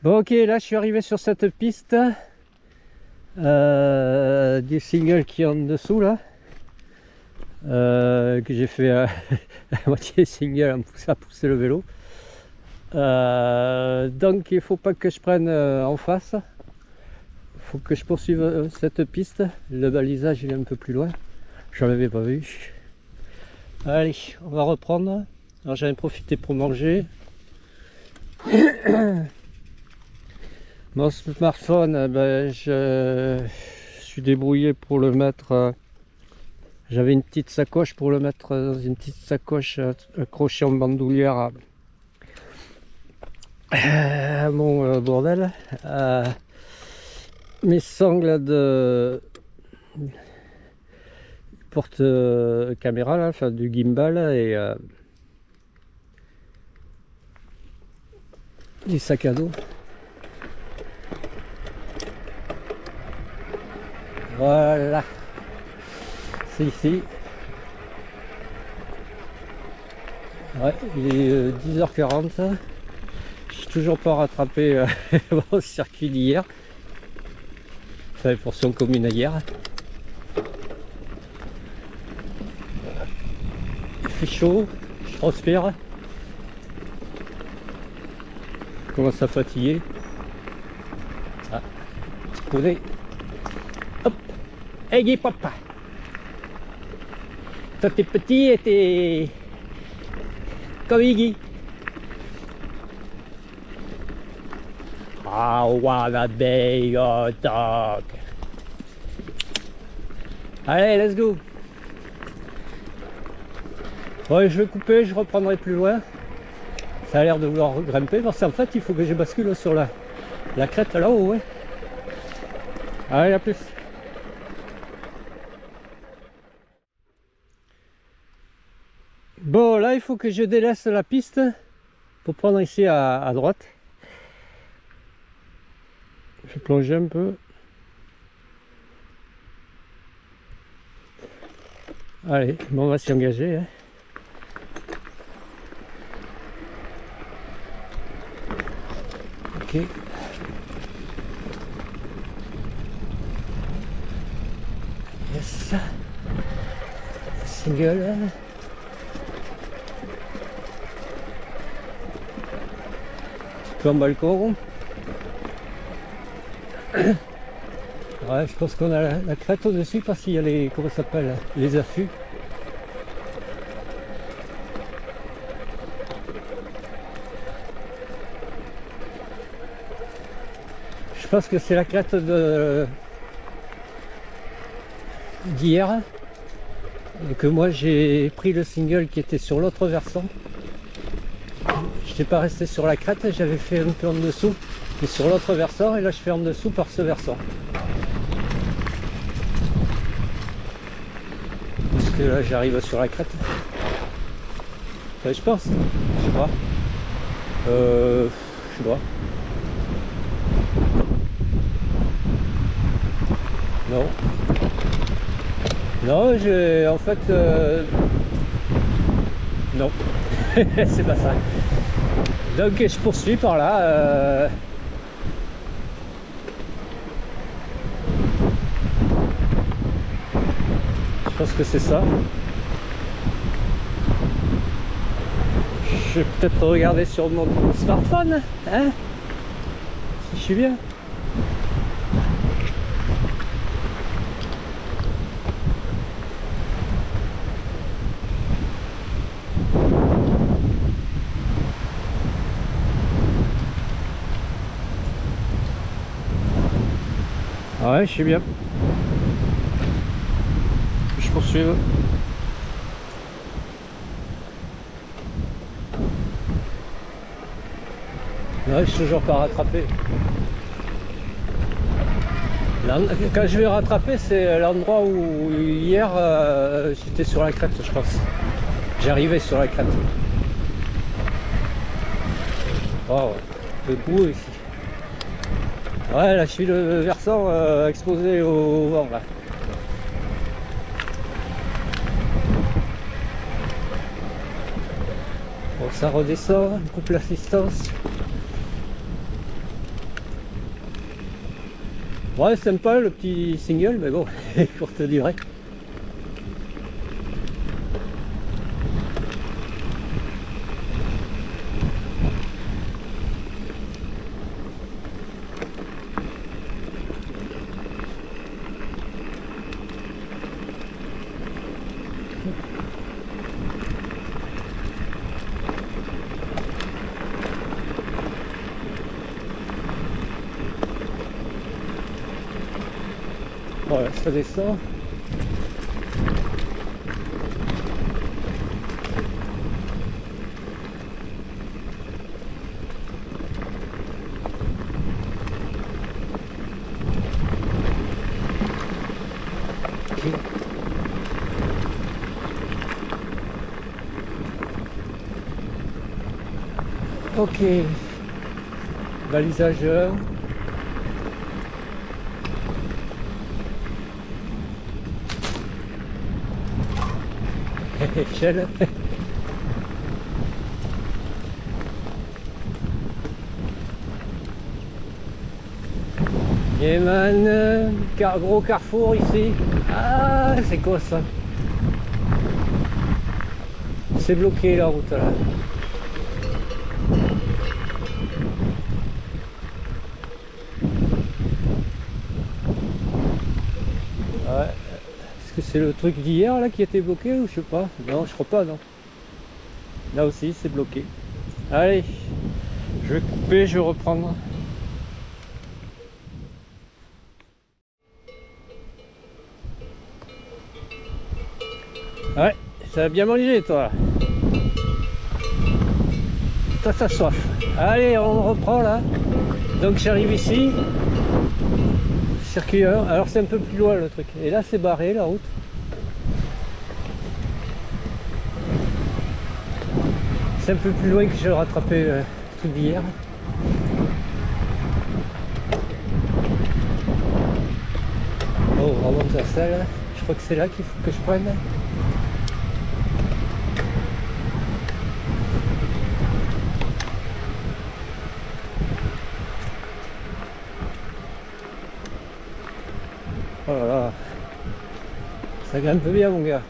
Bon ok, là je suis arrivé sur cette piste du single qui est en dessous là, que j'ai fait à moitié single à pousser le vélo. Donc il faut pas que je prenne en face, il faut que je poursuive cette piste. Le balisage il est un peu plus loin, j'en avais pas vu. Allez, on va reprendre. Alors j'en ai profité pour manger. Mon smartphone, ben, je suis débrouillé pour le mettre. J'avais une petite sacoche pour le mettre dans une petite sacoche accrochée en bandoulière à mon bordel. Mes sangles de porte caméra, là, enfin du gimbal et du sac à dos. Voilà, c'est ici. Ouais, il est 10h40. Je suis toujours pas rattrapé au circuit d'hier. Enfin, les portions communes à hier. Il fait chaud, je transpire. Je commence à fatiguer. Ah, petit poney. Hop, hey Guy papa. Toi t'es petit et t'es comme Iggy. I wanna be your dog. Allez, let's go. Ouais, je vais couper, je reprendrai plus loin. Ça a l'air de vouloir grimper parce qu'en fait il faut que je bascule sur la crête là-haut, ouais. Allez, à plus. Bon, là il faut que je délaisse la piste pour prendre ici à droite. Je vais plonger un peu. Allez, bon, on va s'y engager, hein. Ok. Yes. Single. Petit peu en balcon. Ouais, je pense qu'on a la crête au-dessus parce qu'il y a les, comment ça s'appelle, les affûts. Je pense que c'est la crête d'hier et que moi j'ai pris le single qui était sur l'autre versant. Je n'étais pas resté sur la crête, j'avais fait un peu en dessous, mais sur l'autre versant, et là je fais en dessous par ce versant. Parce que là j'arrive sur la crête. Enfin, je pense, je sais pas. Je sais pas. Non. Non, j'ai en fait non. C'est pas ça. Donc je poursuis par là. Je pense que c'est ça. Je vais peut-être regarder sur mon smartphone, hein, si je suis bien. Ouais, je suis bien. Je poursuis. Ouais, je suis toujours pas rattrapé. Quand je vais rattraper, c'est l'endroit où hier j'étais sur la crête, je pense. J'arrivais sur la crête. Oh, le coup ici. Ouais, là je suis le versant exposé au vent là. Bon, ça redescend, on coupe l'assistance. Ouais, sympa le petit single, mais bon, courte durée. Voilà, ça descend. Ok, balisage. Échelle. Yeman, gros carrefour ici. Ah, c'est quoi ça? C'est bloqué la route là. Ouais. Est-ce que c'est le truc d'hier là qui était bloqué ou je sais pas? Non, je crois pas, non. Là aussi c'est bloqué. Allez, je vais couper, je vais reprendre. Ouais, ça a bien mangé toi. Toi t'as soif. Allez, on reprend là. Donc j'arrive ici. Circuit 1. Alors c'est un peu plus loin le truc. Et là c'est barré la route. C'est un peu plus loin que j'ai rattrapé le truc d'hier. Oh, on remonte à ça là. Je crois que c'est là qu'il faut que je prenne. Oh là là. Ça grimpe bien mon gars.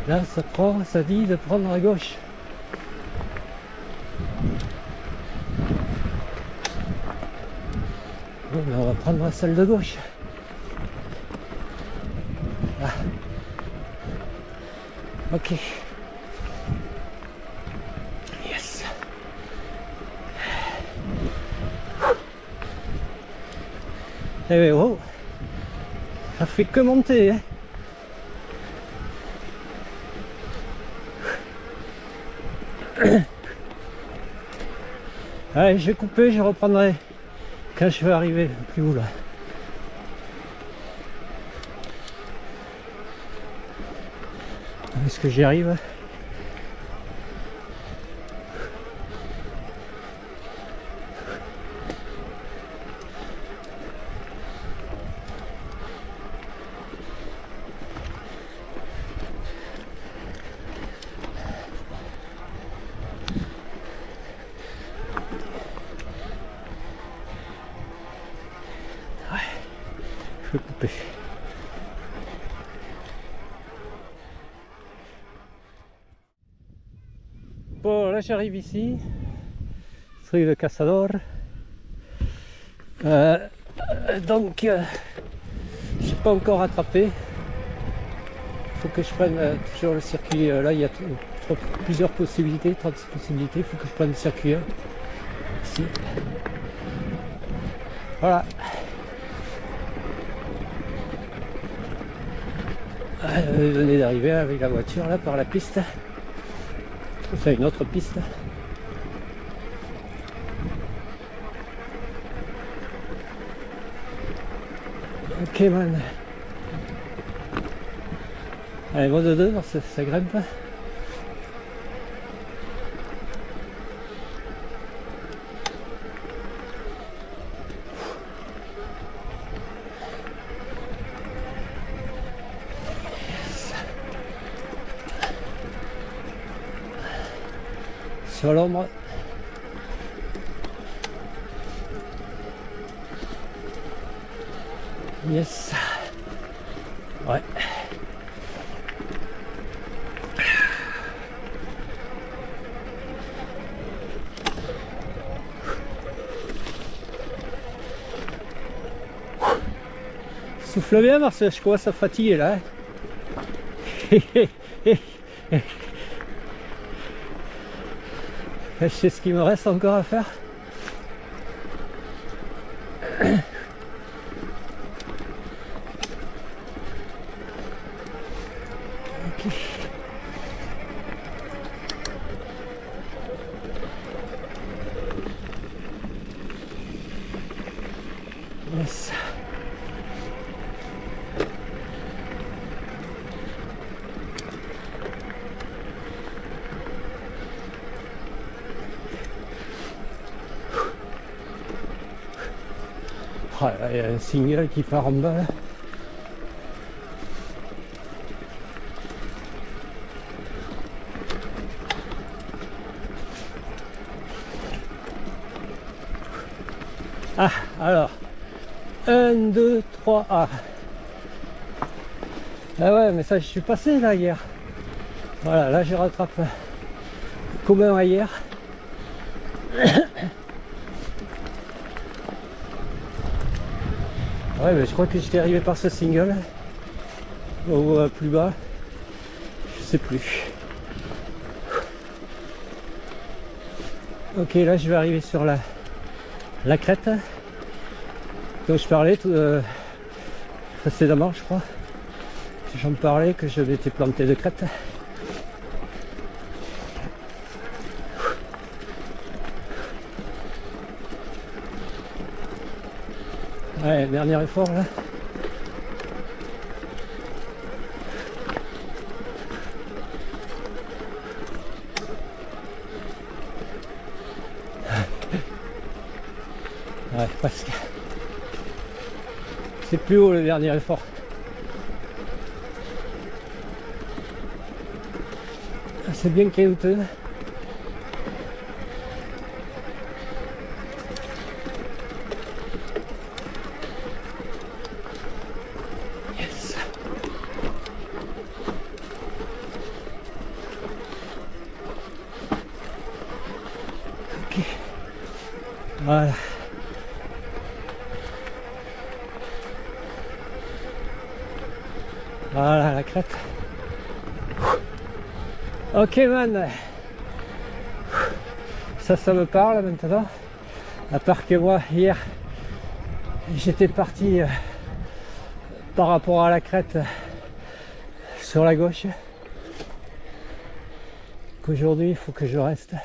Là, ça dit de prendre à gauche. Bon, ben on va prendre la salle de gauche. Ah. Ok. Yes. Eh ben, oh, ça fait que monter, hein. Allez, je vais couper, je reprendrai quand je vais arriver plus haut là. Est-ce que j'y arrive? Je vais couper. Bon, là j'arrive ici. Soy le cazador. Donc, j'ai pas encore rattrapé. Il faut que je prenne toujours le circuit. Là, il y a plusieurs possibilités, 36 possibilités. Il faut que je prenne le circuit 1. Ici. Voilà. Je venais d'arriver avec la voiture là par la piste. Enfin une autre piste. Ok man. Allez, mode 2, ça grimpe. sur l'ombre. Yes. Ouais. Souffle bien parce que je commence à fatiguer là. Je sais ce qu'il me reste encore à faire. Okay. Yes. Oh, il y a un signal qui part en bas là. Ah, alors 1, 2, 3, ah. Ah ouais, mais ça je suis passé là hier. Voilà, là je rattrape comme un hier. Ouais, mais je crois que j'étais arrivé par ce single ou plus bas, je sais plus. Ok, là je vais arriver sur la crête dont je parlais précédemment, je crois. J'en parlais que je m'étais planté de crête. Ouais, dernier effort là. Ouais, parce que c'est plus haut le dernier effort. C'est bien caillouteux. Yes. Ok. Voilà. Voilà la crête. Ok man. Ça me parle maintenant. À part que moi hier j'étais parti par rapport à la crête sur la gauche. Qu'aujourd'hui il faut que je reste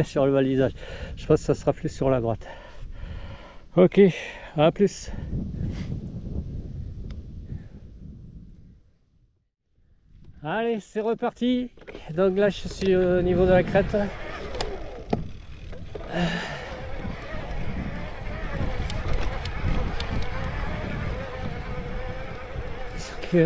sur le balisage. Je pense que ça sera plus sur la droite. Ok, à plus. Allez, c'est reparti. Donc là, je suis au niveau de la crête. Circuit.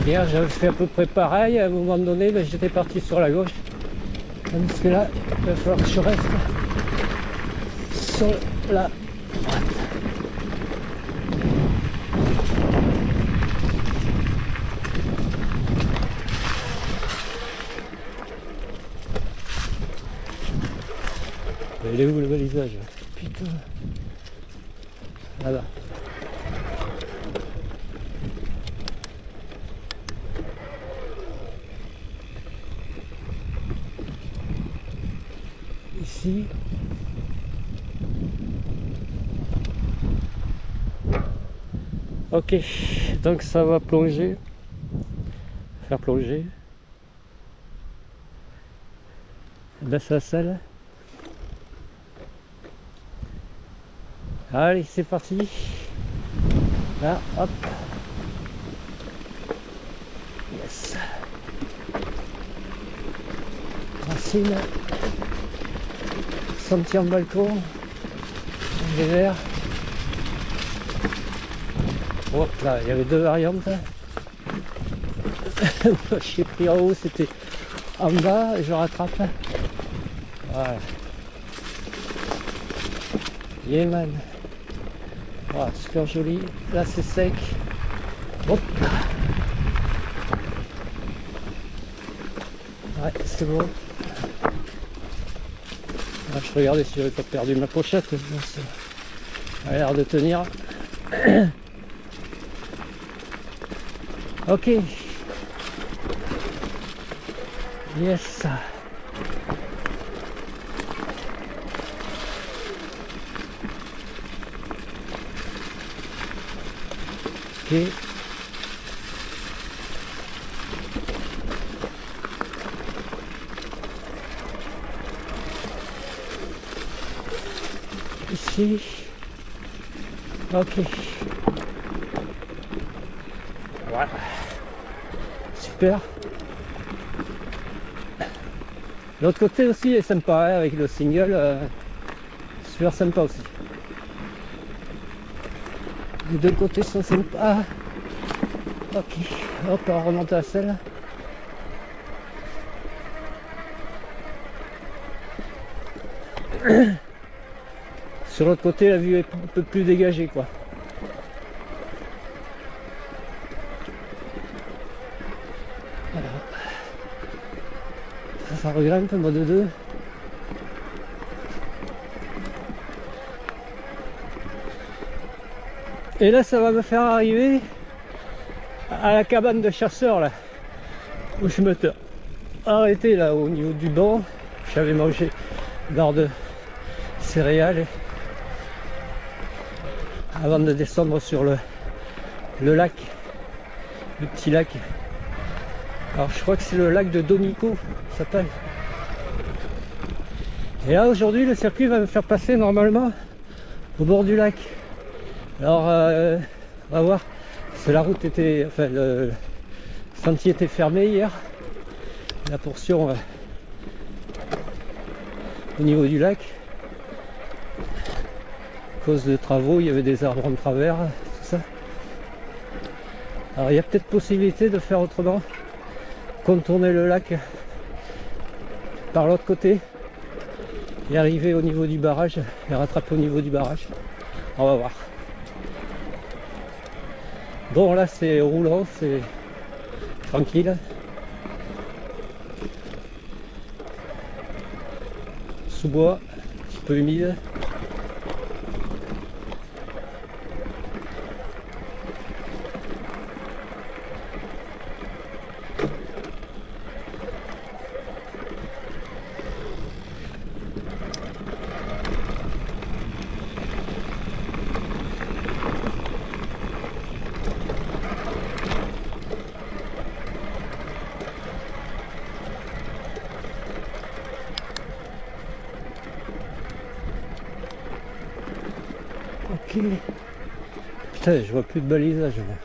Hier j'avais fait à peu près pareil, à un moment donné mais j'étais parti sur la gauche. Tandis que là, il va falloir que je reste sur la droite. Il est où le balisage? Putain. Là-bas. Ici. Ok, donc ça va plonger, faire plonger. Baisse la selle. Allez, c'est parti. Là, hop. piscine, sentier en balcon, les verts. Hop là, il y avait 2 variantes. J'ai pris en haut, c'était en bas, et je rattrape. Voilà. Yeah man. Voilà, super joli. Là c'est sec. Hop. Ouais, c'est bon. Là, je regardais si j'avais pas perdu ma pochette. Ça a l'air de tenir. Ok. Yes. Ok. Ici. Ok. Voilà. Super. L'autre côté aussi est sympa, hein, avec le single. Super sympa aussi. Les 2 côtés sont sympas. Ok. Hop, on remonte à celle. Sur l'autre côté, la vue est un peu plus dégagée, quoi. Voilà. Ça regrimpe, mode 2. Et là, ça va me faire arriver à la cabane de chasseurs, là, où je m'étais arrêté, là, au niveau du banc. J'avais mangé barre de céréales avant de descendre sur le lac, le petit lac. Alors je crois que c'est le lac de Donico, ça s'appelle. Et là aujourd'hui le circuit va me faire passer normalement au bord du lac. Alors on va voir, parce que la route était, enfin le sentier était fermé hier, la portion au niveau du lac. À cause de travaux, il y avait des arbres en travers, tout ça. Alors il y a peut-être possibilité de faire autrement, contourner le lac par l'autre côté et arriver au niveau du barrage et rattraper au niveau du barrage. On va voir. Bon là c'est roulant, c'est tranquille. Sous-bois, un petit peu humide. Ok. Putain, je vois plus de balisage. Moi.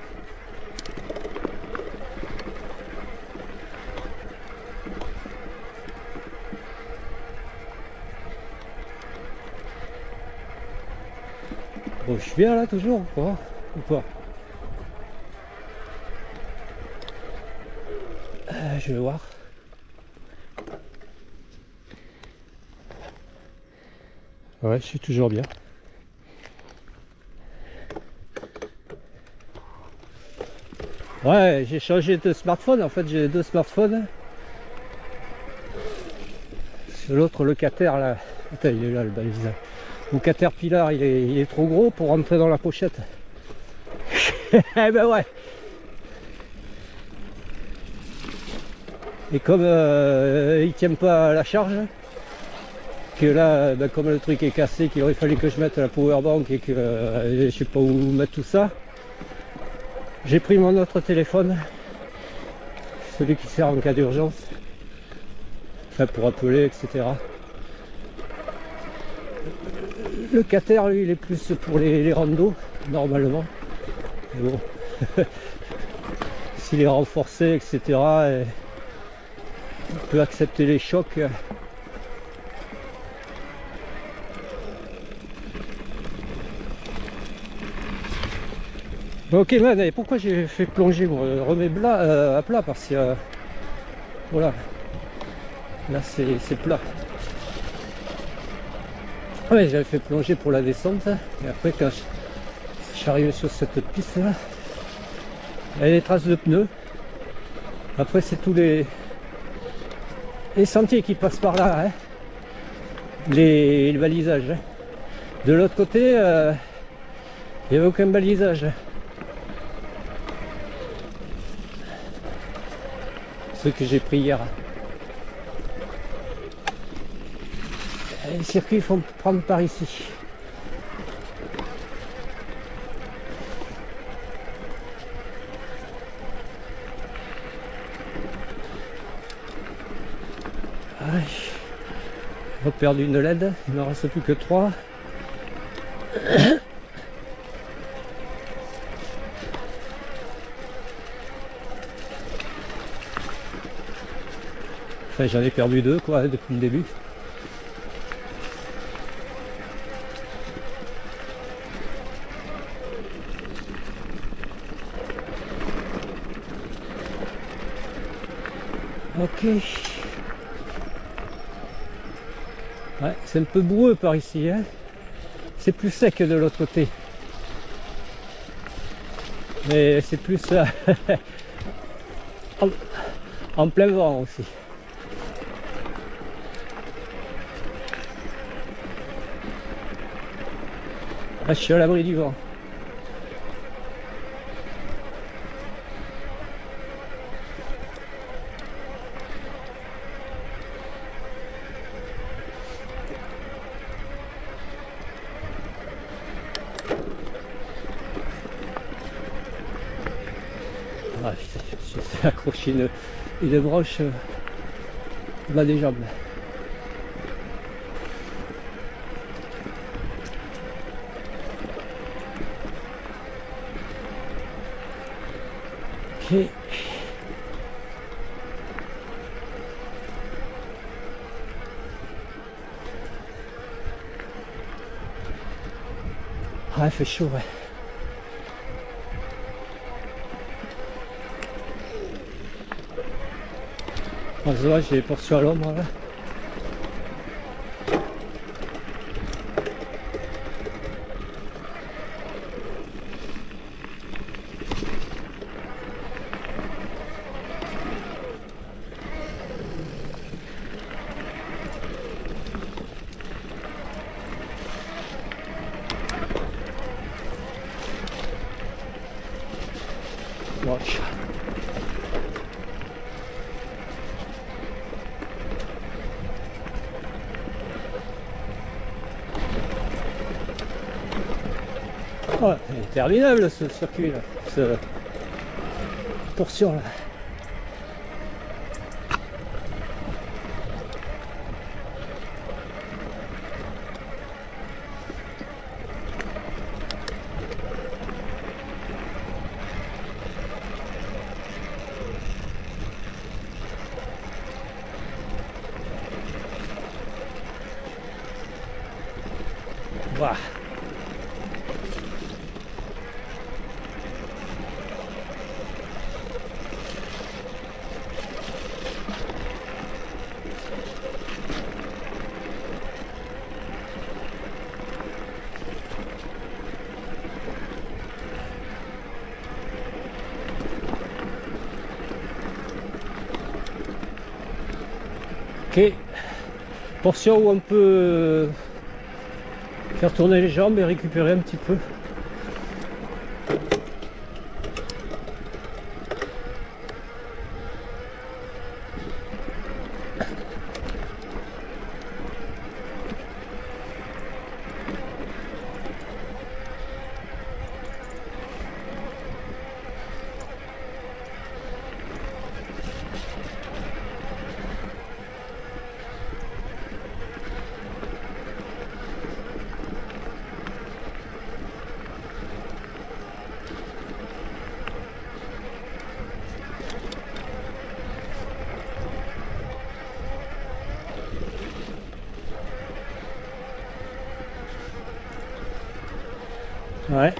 Bon, je suis bien là toujours ou pas je vais voir. Ouais, je suis toujours bien. Ouais, j'ai changé de smartphone, en fait j'ai 2 smartphones. L'autre, le Cater là, attends, il est là le balisage. Mon Caterpillar il est trop gros pour rentrer dans la pochette. Eh ben ouais. Et comme il tient pas à la charge, que là, ben, comme le truc est cassé, qu'il aurait fallu que je mette la powerbank et que je sais pas où mettre tout ça, j'ai pris mon autre téléphone, celui qui sert en cas d'urgence, enfin pour appeler, etc. Le Cater, lui, il est plus pour les randos, normalement. Mais bon, s'il est renforcé, etc., et on peut accepter les chocs. Bon, ok man, et pourquoi j'ai fait plonger moi? Remets à plat parce que voilà, là c'est plat. Ouais, j'avais fait plonger pour la descente et après quand je suis arrivé sur cette piste là, il y a des traces de pneus. Après c'est tous les sentiers qui passent par là, hein. Les balisages, hein. De l'autre côté, il n'y avait aucun balisage. Ceux que j'ai pris hier. Les circuits, il faut prendre par ici. J'ai perdu une LED, il ne reste plus que 3. Enfin, j'en ai perdu 2 quoi depuis le début. Ok. Ouais, c'est un peu boueux par ici, hein. C'est plus sec de l'autre côté. Mais c'est plus en plein vent aussi. Là, je suis à l'abri du vent. Ah, j'ai accroché une broche bas des jambes. Ok. Ah, il fait chaud, ouais. On se voit, j'ai poursuivi à l'ombre là. Watch. Oh, c'est interminable ce circuit là, cette portion là. Voilà. Ok, portion où on peut faire tourner les jambes et récupérer un petit peu. Ouais.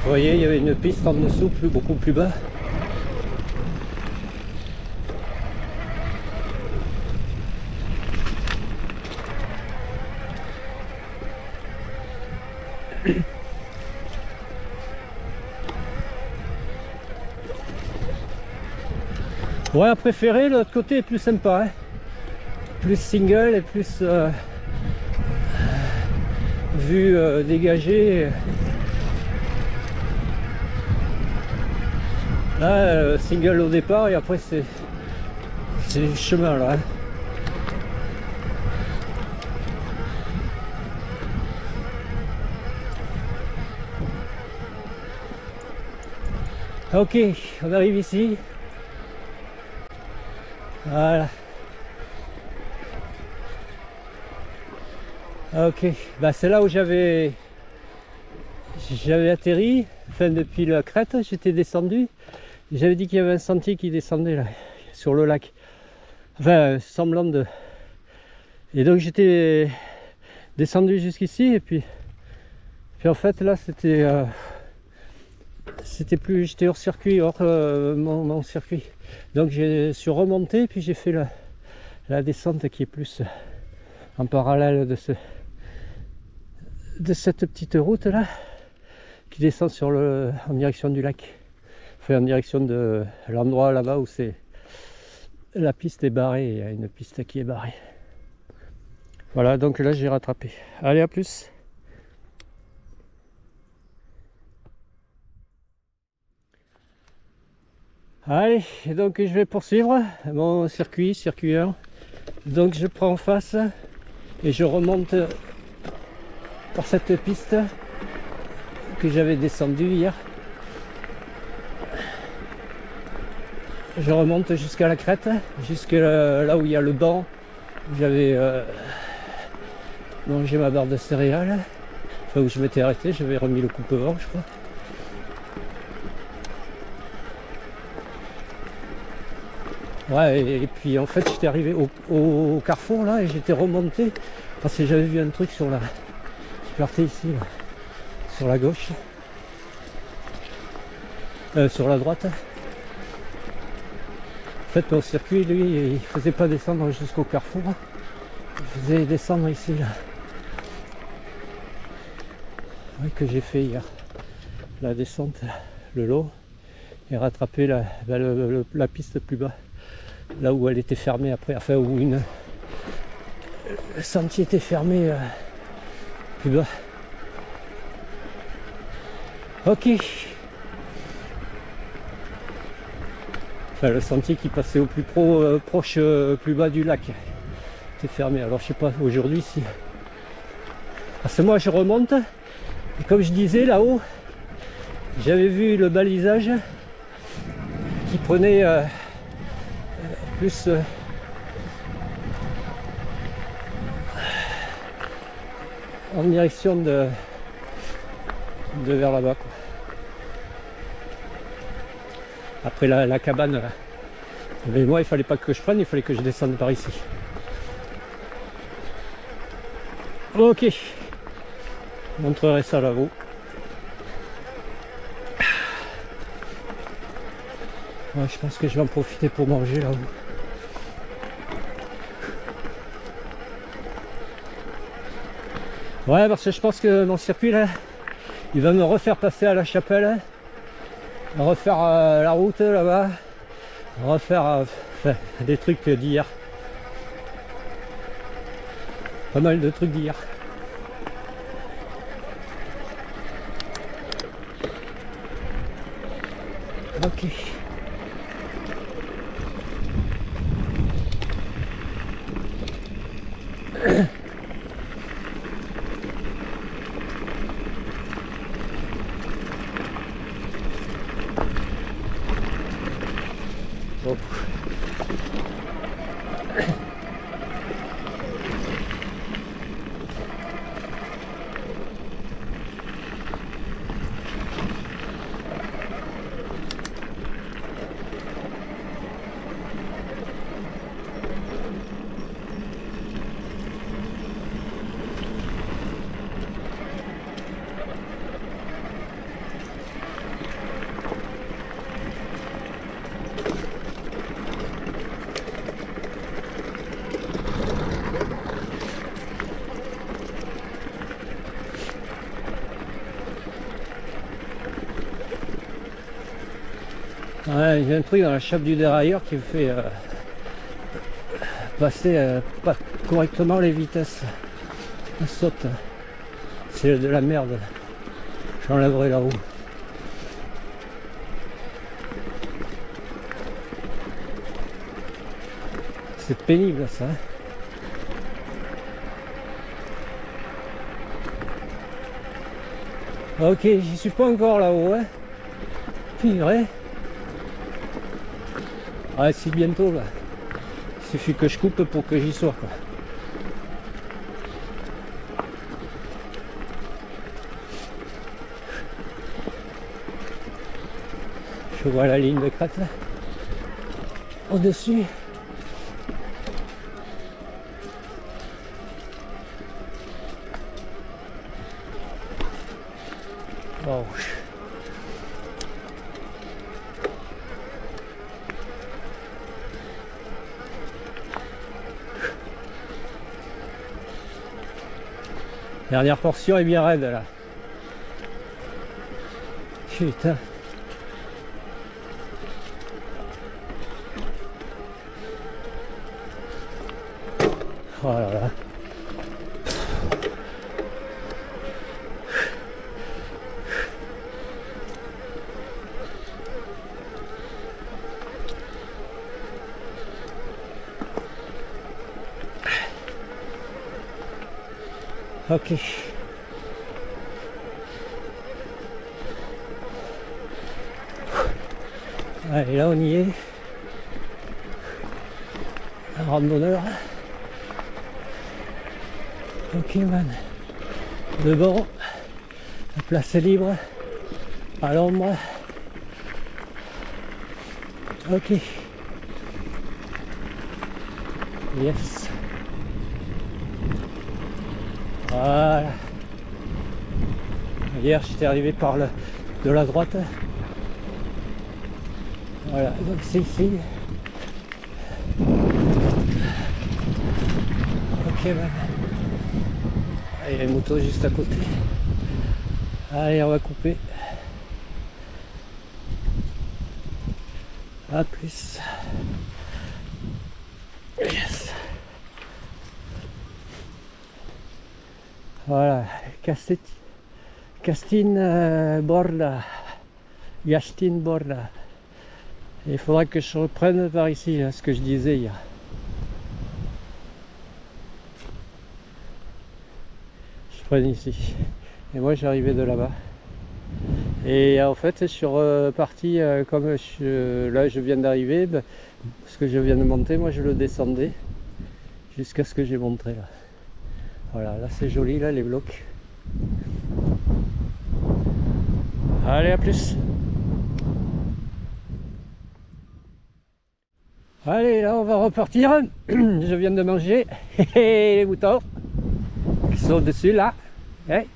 Vous voyez, il y avait une piste en dessous, beaucoup plus bas. Ouais, à préférer, l'autre côté est plus sympa, hein. Plus single et plus vue dégagée. Là, single au départ et après c'est le chemin là, hein. Ok, on arrive ici. Voilà. Ok, bah c'est là où j'avais atterri, enfin depuis la crête, j'étais descendu. J'avais dit qu'il y avait un sentier qui descendait là, sur le lac. Enfin, semblant de... Et donc j'étais descendu jusqu'ici et puis en fait là c'était plus, j'étais hors circuit, hors mon circuit. Donc je suis remonté puis j'ai fait la descente qui est plus en parallèle de cette petite route là qui descend en direction du lac, enfin en direction de l'endroit là-bas où la piste est barrée. Il y a une piste qui est barrée. Voilà, donc là j'ai rattrapé. Allez, à plus. Allez, donc je vais poursuivre mon circuit 1. Donc je prends en face et je remonte par cette piste que j'avais descendue hier. Je remonte jusqu'à la crête, jusque là où il y a le banc où j'avais mangé ma barre de céréales, enfin où je m'étais arrêté, j'avais remis le coupe-vent je crois. Ouais, et puis en fait j'étais arrivé au carrefour là et j'étais remonté parce que j'avais vu un truc sur je partais ici là, sur la gauche, sur la droite. En fait mon circuit lui il faisait pas descendre jusqu'au carrefour, il faisait descendre ici là. Ouais, que j'ai fait hier, la descente le long et rattraper la piste plus bas. Là où elle était fermée après, enfin où le sentier était fermé plus bas. Ok. Enfin le sentier qui passait au plus proche, plus bas du lac était fermé. Alors je sais pas aujourd'hui si... Parce que moi je remonte, et comme je disais là-haut, j'avais vu le balisage qui prenait... plus en direction de vers là-bas quoi. Après la cabane, mais moi il fallait pas que je prenne, il fallait que je descende par ici. Ok, je montrerai ça là-haut. Ouais, je pense que je vais en profiter pour manger là-haut. Ouais, parce que je pense que mon circuit là, il va me refaire passer à la chapelle, refaire la route là-bas, refaire enfin, des trucs d'hier. Pas mal de trucs d'hier. Ok. Bon. Ouais, il y a un truc dans la chape du dérailleur qui me fait passer pas correctement les vitesses. Ça saute. C'est de la merde. J'enlèverai la roue. C'est pénible ça. Ok, j'y suis pas encore là-haut, hein. Purée. Ah, c'est bientôt là. Il suffit que je coupe pour que j'y sois, quoi. Je vois la ligne de crête là. Au-dessus. Wow. Dernière portion est bien raide là. Putain. Oh là là. Ok. Allez, là on y est. Un randonneur. Ok man. Devant. La place est libre. À l'ombre. Ok. Yes. Voilà. Hier j'étais arrivé par de la droite. Voilà, donc c'est ici. Ok, man. Il y a une moto juste à côté. Allez, on va couper. A plus. Yes. Voilà, Castine Borda. Castine Borda. Il faudra que je reprenne par ici, là, ce que je disais hier. Je prenne ici. Et moi j'arrivais de là-bas. Et en fait je suis reparti comme là je viens d'arriver, parce que je viens de monter, moi je le descendais jusqu'à ce que j'ai montré là. Voilà, là c'est joli là les blocs. Allez, à plus. Allez, là on va repartir. Je viens de manger les moutons qui sont dessus là. Hey.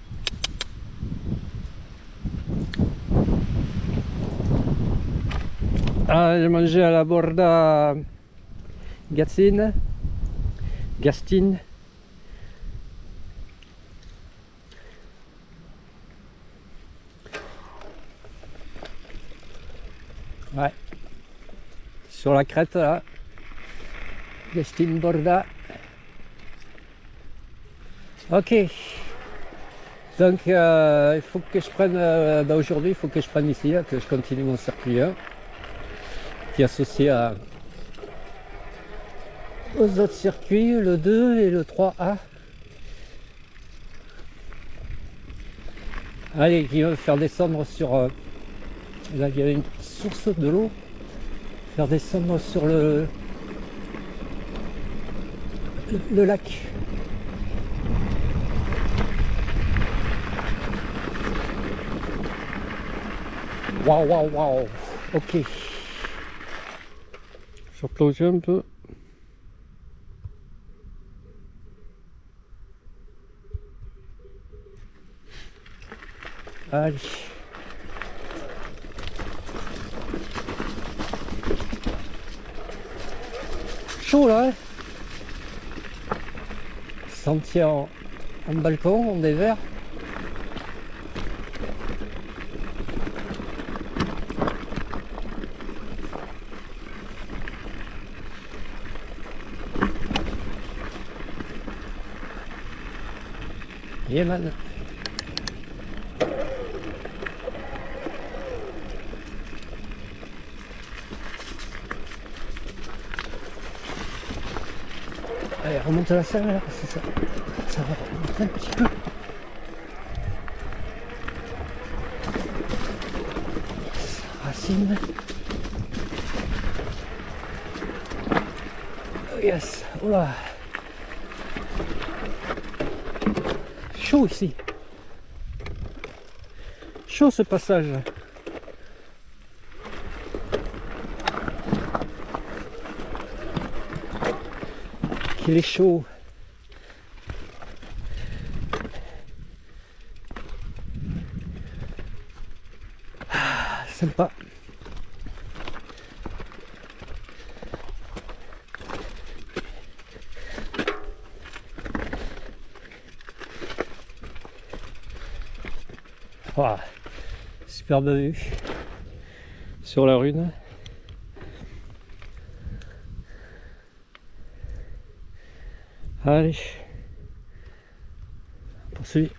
Ah, j'ai mangé à la Borda Gastine. Ouais. Sur la crête là. Castine Borda. Ok. Donc il faut que je prenne aujourd'hui il faut que je prenne ici là, que je continue mon circuit 1 qui est associé aux autres circuits, le 2 et le 3A. Allez, qui va me faire descendre sur là il y avait une petite source de l'eau, faire descendre sur le lac. Waouh, waouh, waouh. Ok. Je vais replonger un peu. Allez. Chaud là, hein. Sentier en balcon, en dévers. Yeah man. Allez, remonte à la salle là, c'est ça. Ça va remonter un petit peu. Racine. Oh yes, oh là. Chaud ici. Chaud ce passage. Qu'il est chaud. Ah, sympa. Wow. Superbe vue sur la Rhune. Allez, on poursuit.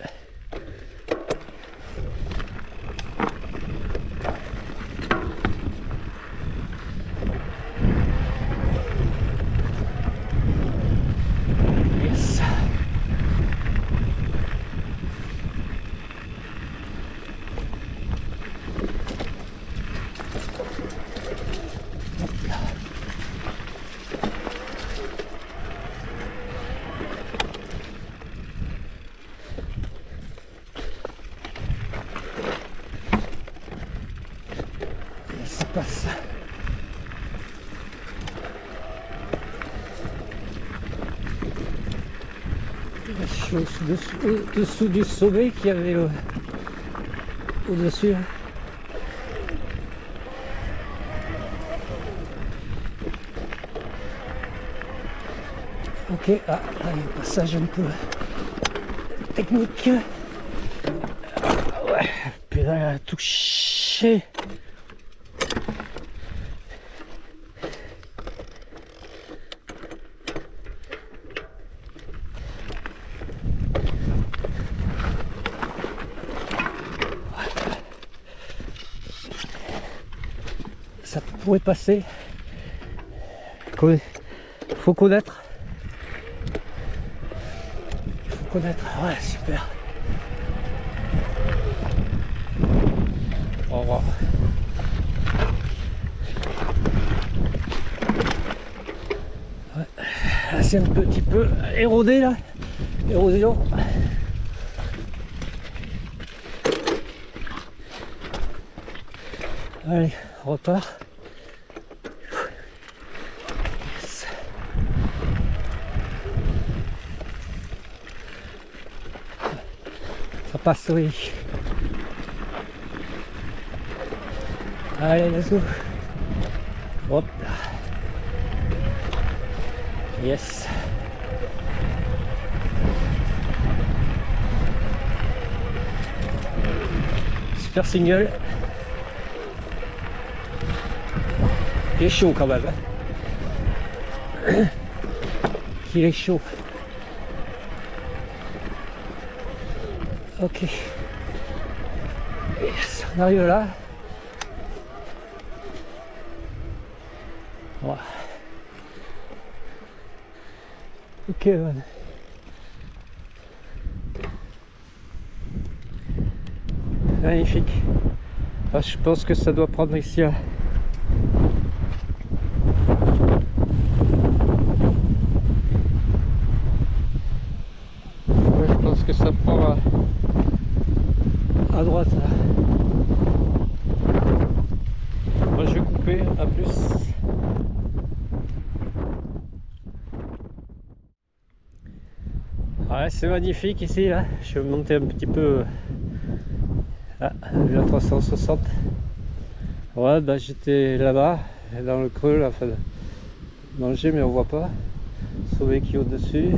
Yes. Ça passe. La chose au-dessous du sommet qu'il y avait au-dessus. Ok, ah, là, un passage un peu technique. Ouais, pédale à toucher. Ça pourrait passer. Faut connaître. Il faut connaître. Ouais, super. Au revoir. Ouais. Là, c'est un petit peu érodé là. Érosion. Allez, on repart. Yes. Ça passe, oui. Allez, let's go. Hop là. Yes. Super single. Il est chaud quand même. Il est chaud. Ok. Yes, on arrive là. Wow. Ok, man. Magnifique. Ah, je pense que ça doit prendre ici là. Ouais, je pense que ça prend à droite là. Moi je vais couper, à plus. Ouais, c'est magnifique ici là. Je vais monter un petit peu. Ah, la 360. Ouais, bah j'étais là-bas, dans le creux là, enfin, manger mais on voit pas. Sommet qui est au-dessus.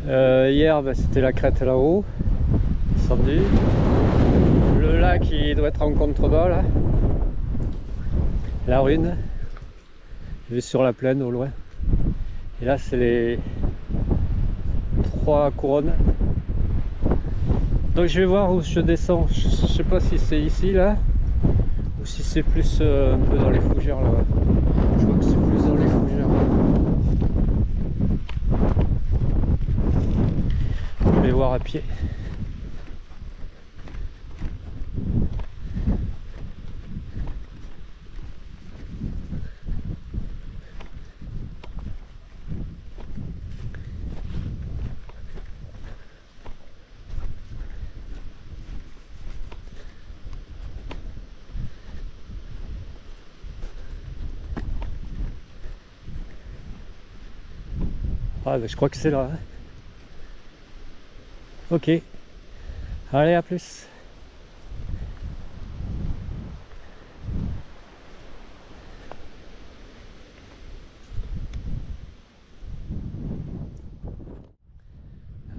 Hier, bah, c'était la crête là-haut, descendu. Le lac il doit être en contrebas là. La Rhune, vu sur la plaine au loin. Et là c'est les 3 couronnes. Donc je vais voir où je descends. Je sais pas si c'est ici là ou si c'est plus un peu dans les fougères là. Je crois que c'est plus dans les fougères. Je vais voir à pied. Ah ben je crois que c'est là. Ok. Allez, à plus.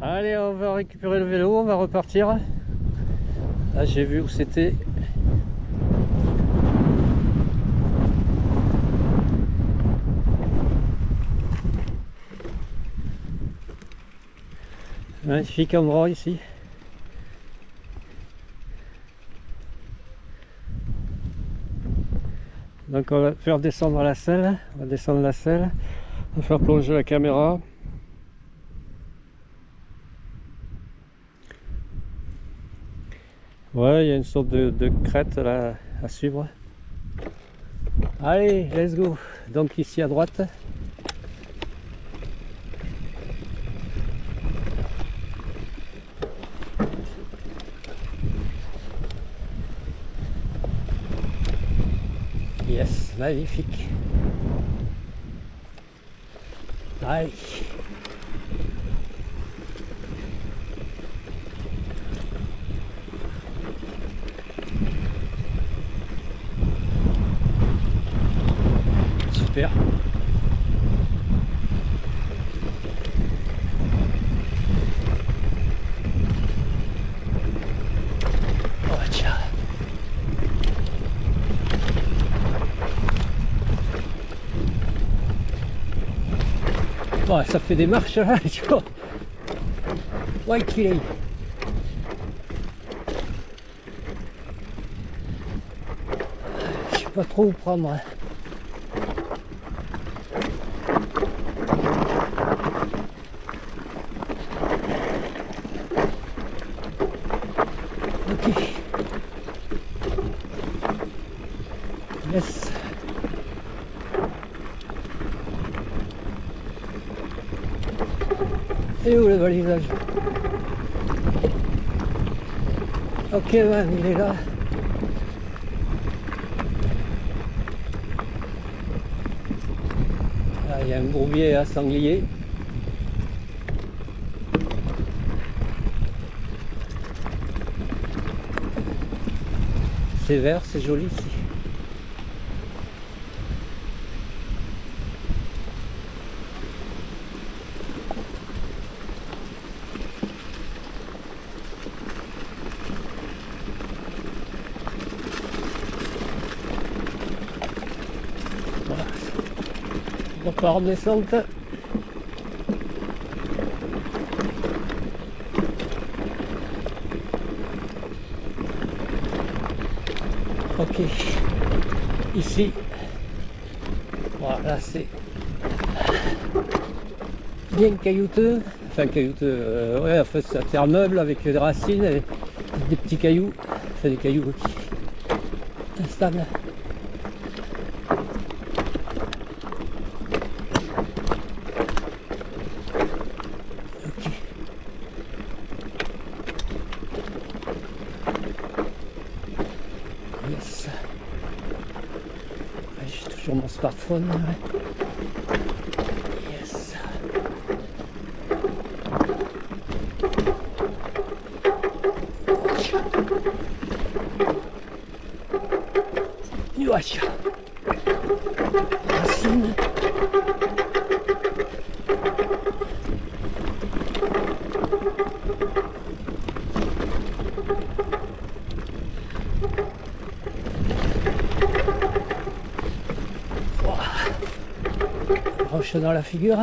Allez, on va récupérer le vélo, on va repartir. Là j'ai vu où c'était. Magnifique endroit ici. Donc on va faire descendre la selle, on va descendre la selle, on va faire plonger la caméra. Ouais, il y a une sorte de crête là à suivre. Allez, let's go. Donc ici à droite. Yes, magnifique. Allez. Super. Oh tiens. Bon, ça fait des marches là, tu vois. Ouais, qu'il est. Je sais pas trop où prendre. Ok. Yes. Et où le balisage? Ok, man, il est là. Là, il y a un bourbier à sanglier. C'est vert, c'est joli ici. Voilà. On repart en descente. Ok, ici, voilà, c'est bien caillouteux, enfin caillouteux, ouais, en fait c'est un terre meuble avec des racines et des petits cailloux, enfin des cailloux qui installent. Ok. Yes. J'ai toujours mon smartphone. Ouais. Yes. Nuagia. Racine. Roche dans la figure.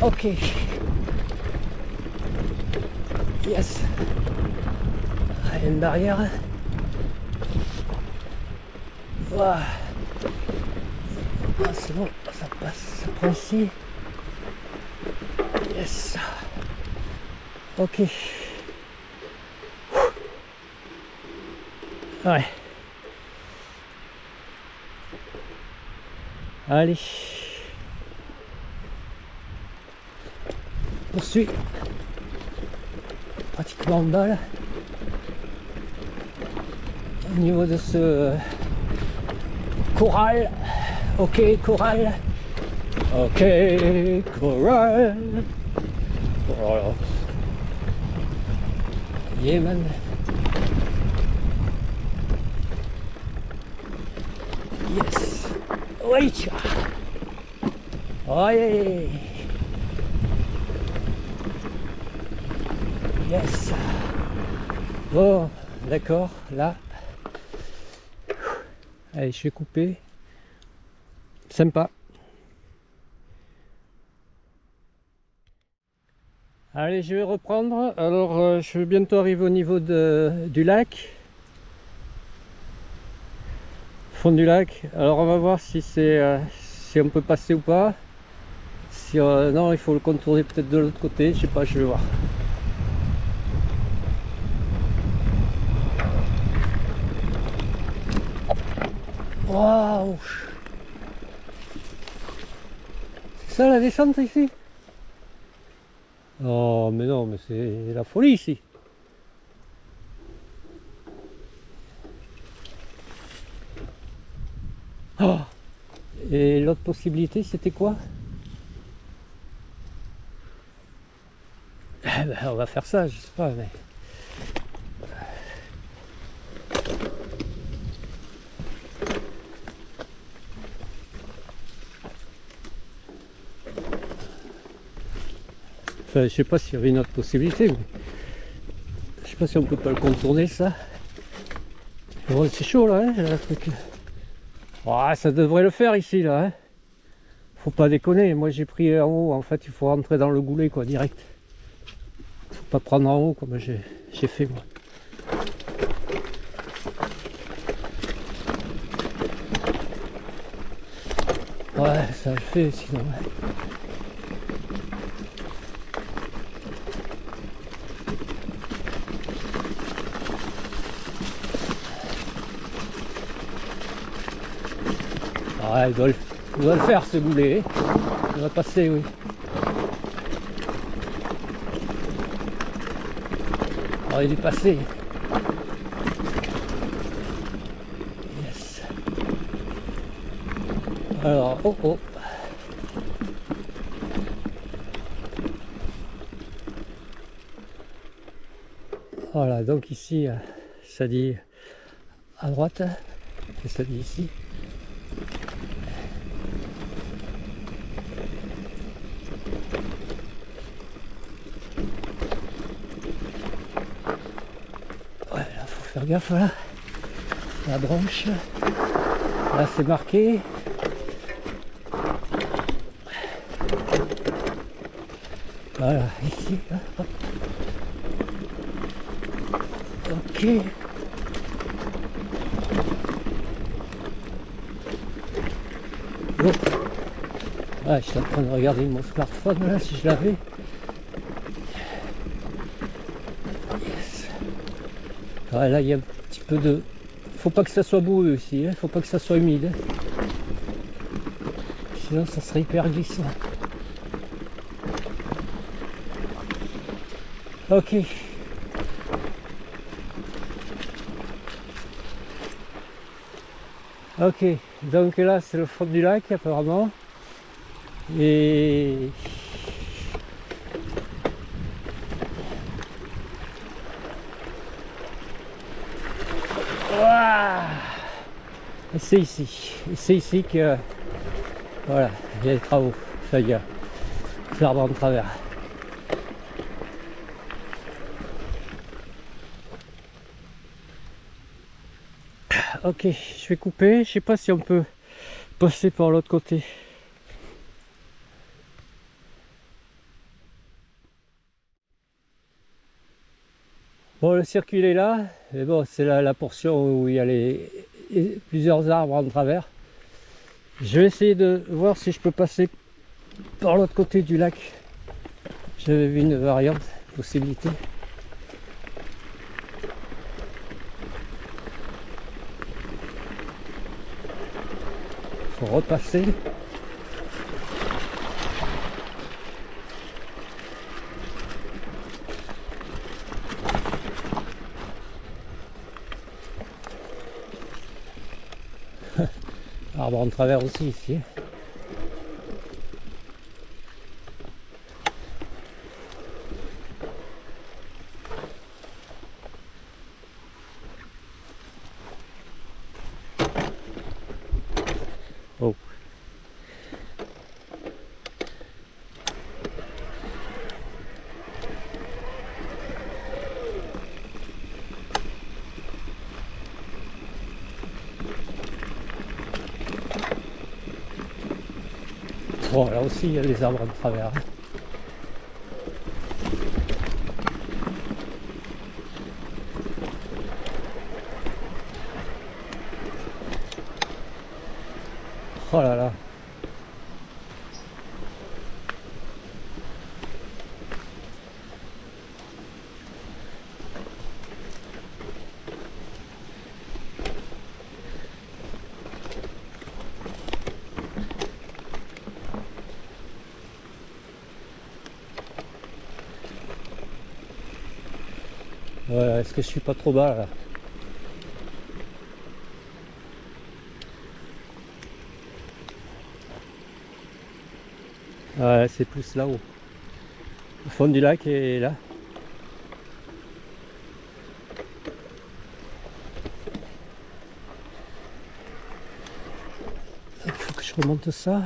Ok. Yes. Il y a une barrière. Voilà. Ah, c'est bon, ça passe, ça prend ici. Yes. Ok. Ouais. Allez. Poursuit. Pratiquement en bas là. Au niveau de ce corral. Ok, corral. Ok, corral. Voilà. Yeah man. Yes. Oui. Ouais. Yes. Bon, d'accord, là. Allez, je vais couper. Sympa. Allez, je vais reprendre. Alors, je vais bientôt arriver au niveau du lac. Fond du lac. Alors, on va voir si si on peut passer ou pas. Si non, il faut le contourner peut-être de l'autre côté. Je sais pas, je vais voir. Waouh! C'est ça la descente ici? Oh, mais non, mais c'est la folie ici. Oh. Et l'autre possibilité, c'était quoi? Eh ben, on va faire ça, je sais pas, mais... Enfin, je sais pas s'il y avait une autre possibilité, mais... Je sais pas si on peut pas le contourner, ça. Bon, c'est chaud, là, hein, le truc. Oh, ça devrait le faire, ici, là, hein. Faut pas déconner, moi j'ai pris en haut, en fait, il faut rentrer dans le goulet, quoi, direct. Faut pas prendre en haut, comme j'ai fait, moi. Ouais, ça le fait, sinon... Ouais, il doit le faire ce goulet. Il va passer, oui. Alors, il est passé. Yes. Alors, oh oh. Voilà, donc ici, ça dit à droite. Et ça dit ici. Ouais, là, faut faire gaffe, là. La branche. Là, c'est marqué. Voilà, ici, là, hop. Ok. Bon. Ah, je suis en train de regarder mon smartphone, là, si je l'avais. Yes. Ouais, là, il y a un petit peu de... Faut pas que ça soit boueux aussi, hein. Faut pas que ça soit humide. Sinon, ça serait hyper glissant. Ok. Ok, donc là c'est le fond du lac apparemment. Et c'est ici. Et c'est ici que voilà, il y a des travaux. Ça y est, l'arbre en travers. Ok, je vais couper. Je sais pas si on peut passer par l'autre côté. Bon, le circuit il est là, mais bon, c'est la portion où il y a plusieurs arbres en travers. Je vais essayer de voir si je peux passer par l'autre côté du lac. J'avais vu une variante, possibilité. Faut repasser. Arbre en travers aussi ici. Oh. Bon, là aussi il y a les arbres en travers. Oh là là. Ouais, est-ce que je suis pas trop bas là? Ouais, c'est plus là-haut. Au fond du lac et là. Il faut que je remonte ça.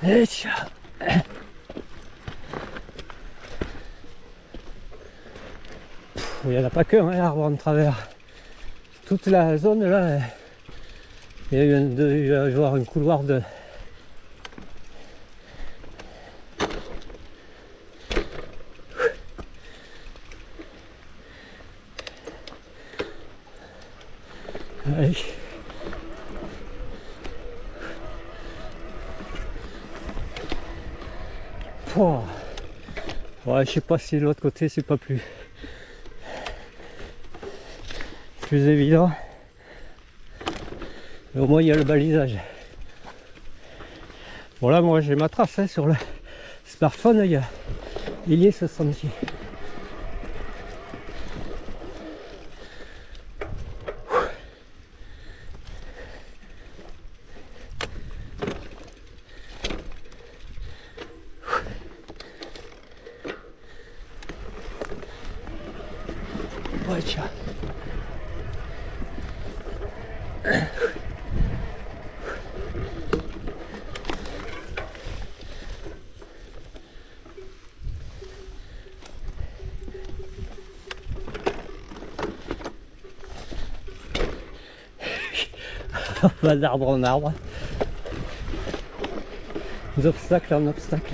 Et tiens. Il n'y en a pas qu'un arbre en travers. Toute la zone là, il y a avoir un couloir de... Allez. Oh. Ouais, je sais pas si de l'autre côté c'est pas plus évident. Mais au moins il y a le balisage. Bon là moi j'ai ma trace hein, sur le smartphone, il y a ce sentier. Ouais, tiens. On va d'arbre en arbre. D'obstacle en obstacle.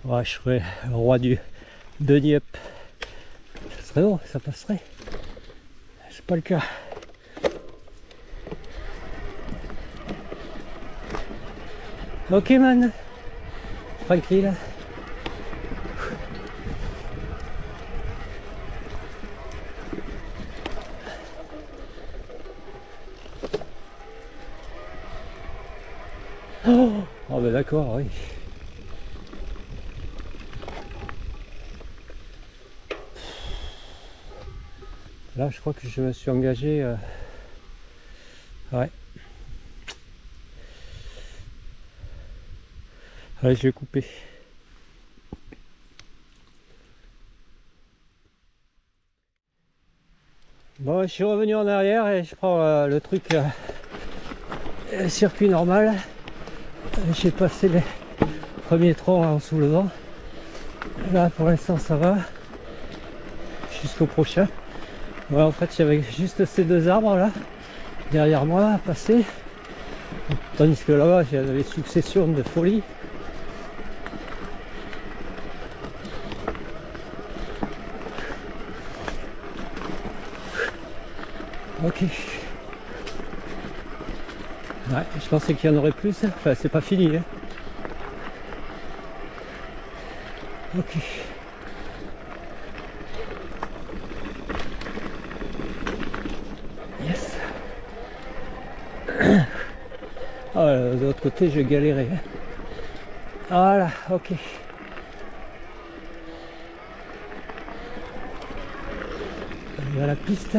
Ouais, je serais le roi de Dieppe. Ça serait bon, ça passerait. C'est pas le cas. Ok man. Tranquille. Oh ben d'accord, oui. Là je crois que je me suis engagé. Ouais. Allez, je vais couper. Bon, je suis revenu en arrière et je prends le truc circuit normal. J'ai passé les premiers troncs en soulevant. Là pour l'instant ça va. Jusqu'au prochain. Ouais, en fait j'avais juste ces deux arbres là derrière moi à passer. Tandis que là-bas j'avais succession de folie. Ok. Ouais, je pensais qu'il y en aurait plus. Enfin, c'est pas fini. Hein. Ok. Yes. Ah, de l'autre côté, je galérais. Hein. Voilà, ok. Il y a la piste.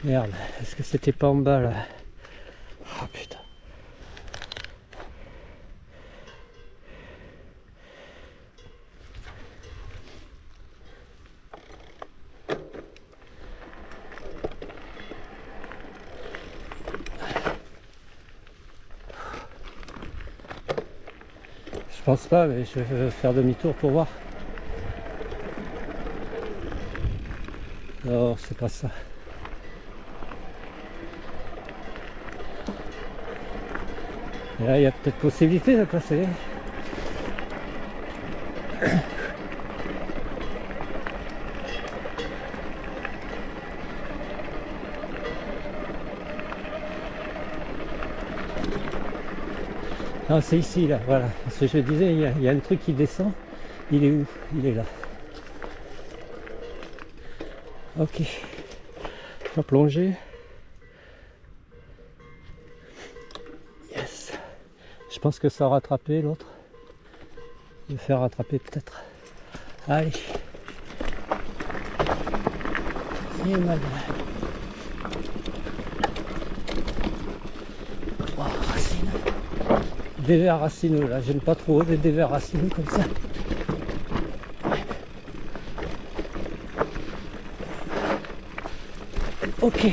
Merde, est-ce que c'était pas en bas là? Oh putain. Je pense pas, mais je vais faire demi-tour pour voir. Non, c'est pas ça. Et là, il y a peut-être possibilité de passer. Non, c'est ici, là, voilà. Parce que je disais, il y a un truc qui descend. Il est où? Il est là. Ok. Je vais plonger. Yes. Je pense que ça a rattrapé l'autre. Je vais faire rattraper peut-être. Allez. Et mal. Oh, racine. Des vers racineux là, j'aime pas trop des vers racineux comme ça. Ok.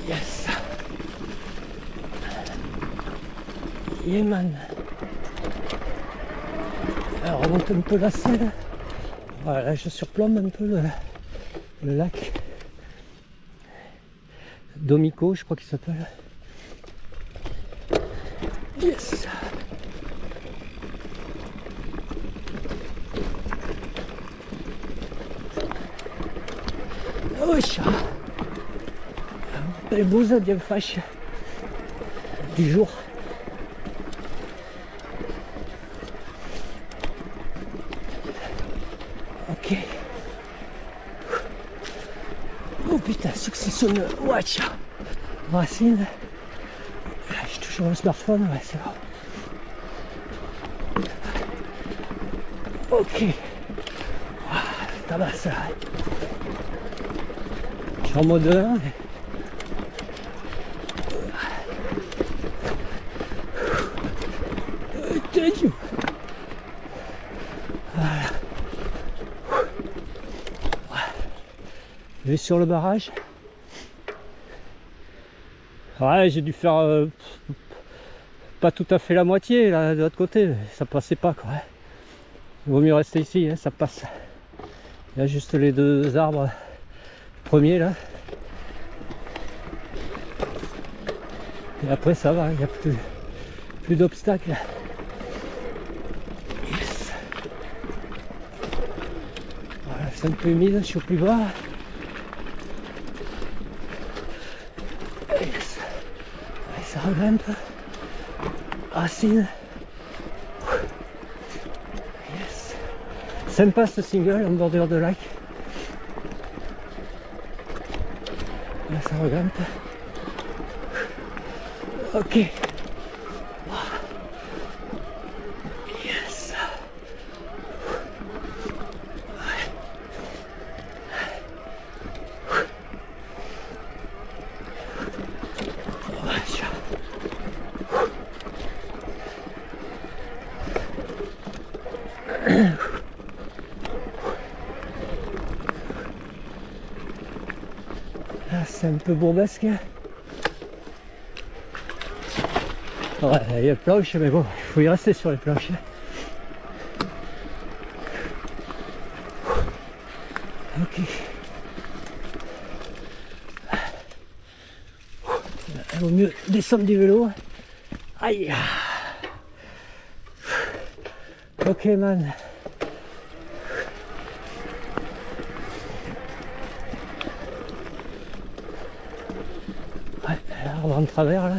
Yes. Yeman. Alors, on remonte un peu la selle. Voilà, je surplombe un peu le lac. Domico, je crois qu'il s'appelle. Yes. Wesh. Les bouses bien fraîches du jour. Ok. Oh putain, succession de watch. Racine. J'ai toujours le smartphone, ouais, c'est bon. Ok. Tabasse là. Je suis en mode 1. Voilà. Je vais sur le barrage. Ouais, j'ai dû faire pas tout à fait la moitié là de l'autre côté, ça passait pas quoi. Il vaut mieux rester ici, hein, ça passe. Il y a juste les deux arbres premiers là. Et après ça va, il n'y a plus d'obstacles. Yes. Voilà, c'est un peu humide, je suis au plus bas. Yes. Ouais, ça regrimpe. Racine. Yes. Sympa ce single en bordure de lac. Là ça regrimpe. Ok. Yes. Là c'est un peu bourbesque. Ouais, il y a planche, mais bon, il faut y rester sur les planches. Ok. Il vaut mieux descendre du vélo. Aïe. Ok man. Ouais, l'arbre en travers là.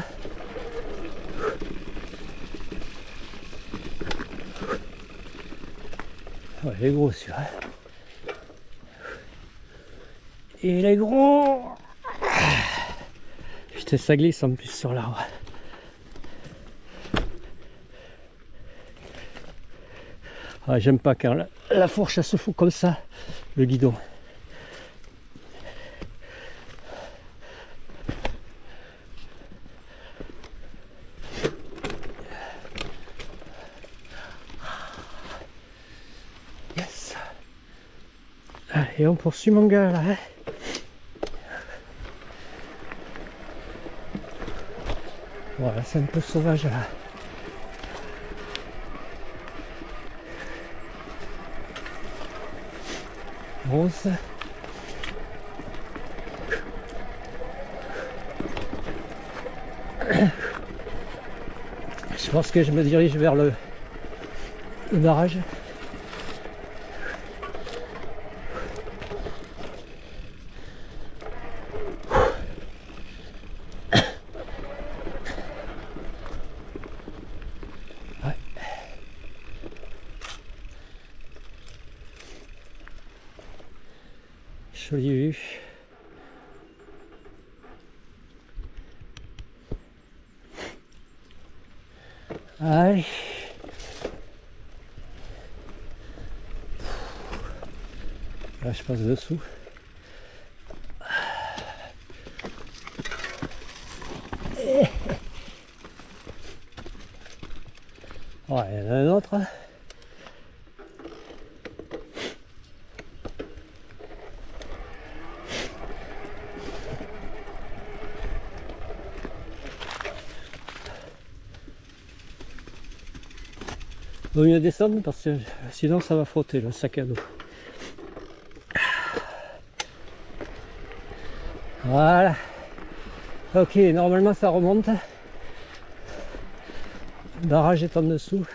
Ouais, il est gros celui-là. Il est gros. Putain, ça glisse en plus sur l'arbre. Ah, j'aime pas quand la fourche elle se fout comme ça, le guidon. Yes. Allez, on poursuit mon gars là. Hein. Voilà, c'est un peu sauvage là. Rose. Je pense que je me dirige vers le barrage. Ouais. Jolie vue. Allez. Là je passe dessous. Ouais, il y en a un autre. Vaut mieux descendre parce que sinon ça va frotter le sac à dos. Voilà. Ok, normalement ça remonte. Le barrage est en dessous.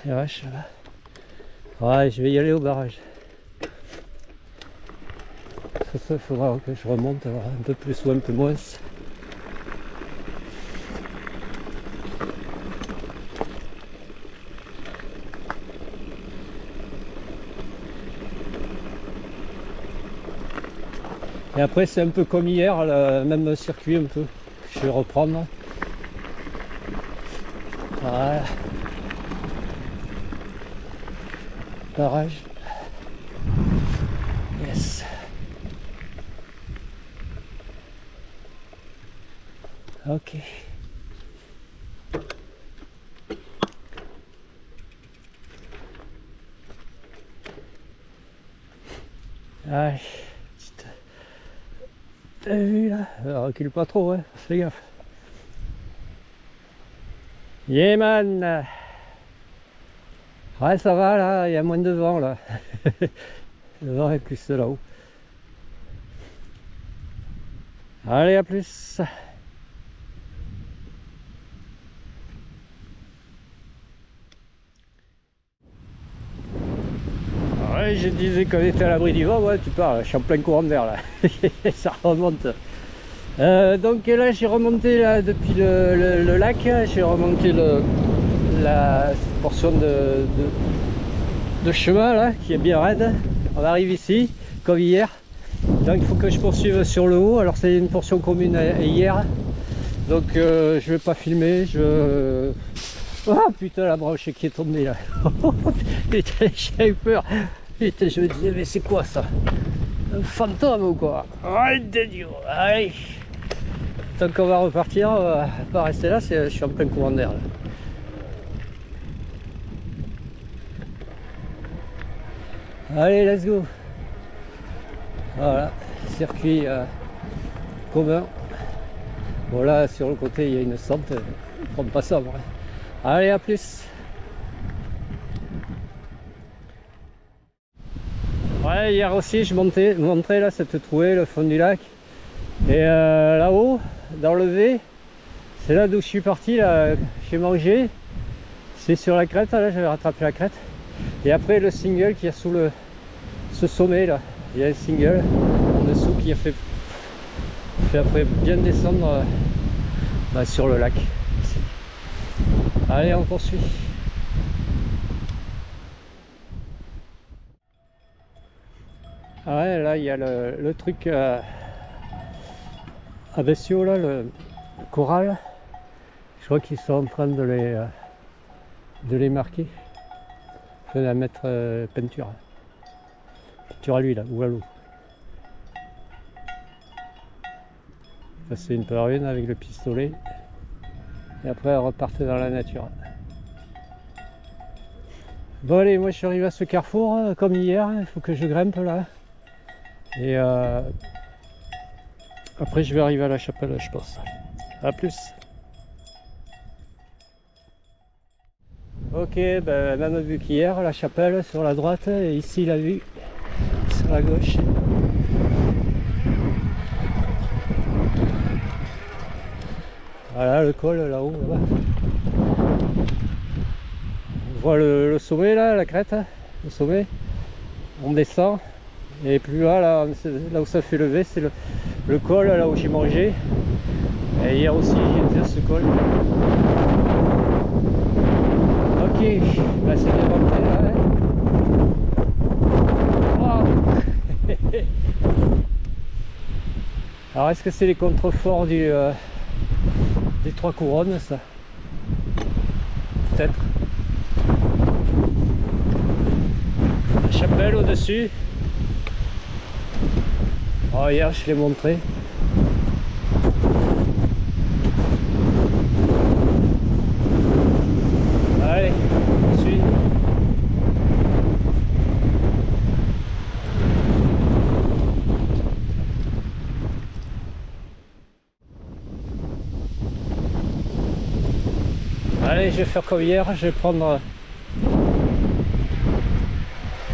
Et vache, là. Ouais, je vais y aller au barrage. Ça, il faudra que je remonte un peu plus ou un peu moins. Et après c'est un peu comme hier, le même circuit un peu. Je vais reprendre. Voilà. Barrage. Yes. Ok. Allez. T'as vu là? Recule pas trop, ouais, fais gaffe. Yeah man! Ouais, ça va là, il y a moins de vent là. Le vent est plus là-haut. Allez, à plus! Ouais, je disais qu'on était à l'abri du vent, ouais, tu parles, je suis en plein courant d'air là. Ça remonte. Donc là j'ai remonté là, depuis le lac, j'ai remonté la portion de chemin là qui est bien raide. On arrive ici comme hier, donc il faut que je poursuive sur le haut. Alors c'est une portion commune à hier, donc je vais pas filmer. Ah putain, la branche qui est tombée là. Putain, j'ai eu peur. Putain, je me disais mais c'est quoi ça, un fantôme ou quoi? Allez, tant qu'on va repartir, on va pas rester là, je suis en plein courant d'air là. Allez, let's go. Voilà, circuit commun. Bon là sur le côté il y a une sente, prends pas ça moi. Allez, à plus. Ouais, hier aussi je montrais là cette trouée, le fond du lac. Et là-haut, dans le V, c'est là d'où je suis parti, là, j'ai mangé. C'est sur la crête, là j'avais rattrapé la crête. Et après le single qui est sous ce sommet là, il y a un single en dessous qui a fait après bien descendre sur le lac. Ici. Allez, on poursuit. Ah ouais, là il y a le truc à Bessio, là, le coral. Je crois qu'ils sont en train de les marquer. Je vais la mettre peinture. Peinture à l'huile ou à l'eau. Passer une par une avec le pistolet. Et après repartir dans la nature. Bon allez, moi je suis arrivé à ce carrefour comme hier, il faut que je grimpe là. Et après je vais arriver à la chapelle je pense. A plus. Ok, ben, même vue qu'hier, la chapelle sur la droite et ici la vue sur la gauche. Voilà le col là-haut. Là on voit le sommet là, la crête, le sommet. On descend et plus là où ça fait lever, c'est le col là où j'ai mangé. Et hier aussi j'étais à ce col. Ok, là c'est bien rentré là. Hein. Wow. Alors est-ce que c'est les contreforts des Trois Couronnes ça? Peut-être. La chapelle au-dessus. Oh, hier je l'ai montré. Allez, on suit. Allez, je vais faire comme hier, je vais prendre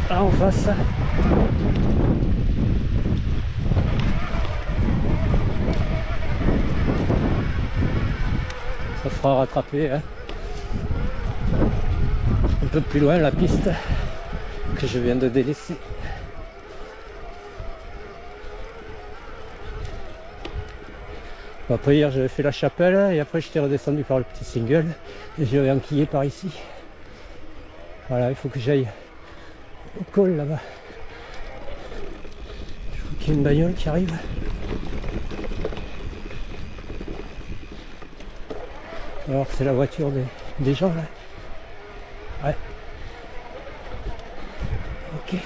là en face. Ça fera rattraper hein. Un peu plus loin la piste que je viens de délaisser. Après hier j'avais fait la chapelle et après j'étais redescendu par le petit single et je vais enquiller par ici. Voilà, il faut que j'aille au col là-bas. Je crois qu'il y a une bagnole qui arrive. Alors c'est la voiture des gens là. Ouais. Ok.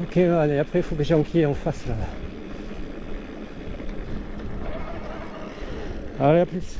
Ok, allez, après il faut que j'enquille en face là. Allez, à plus.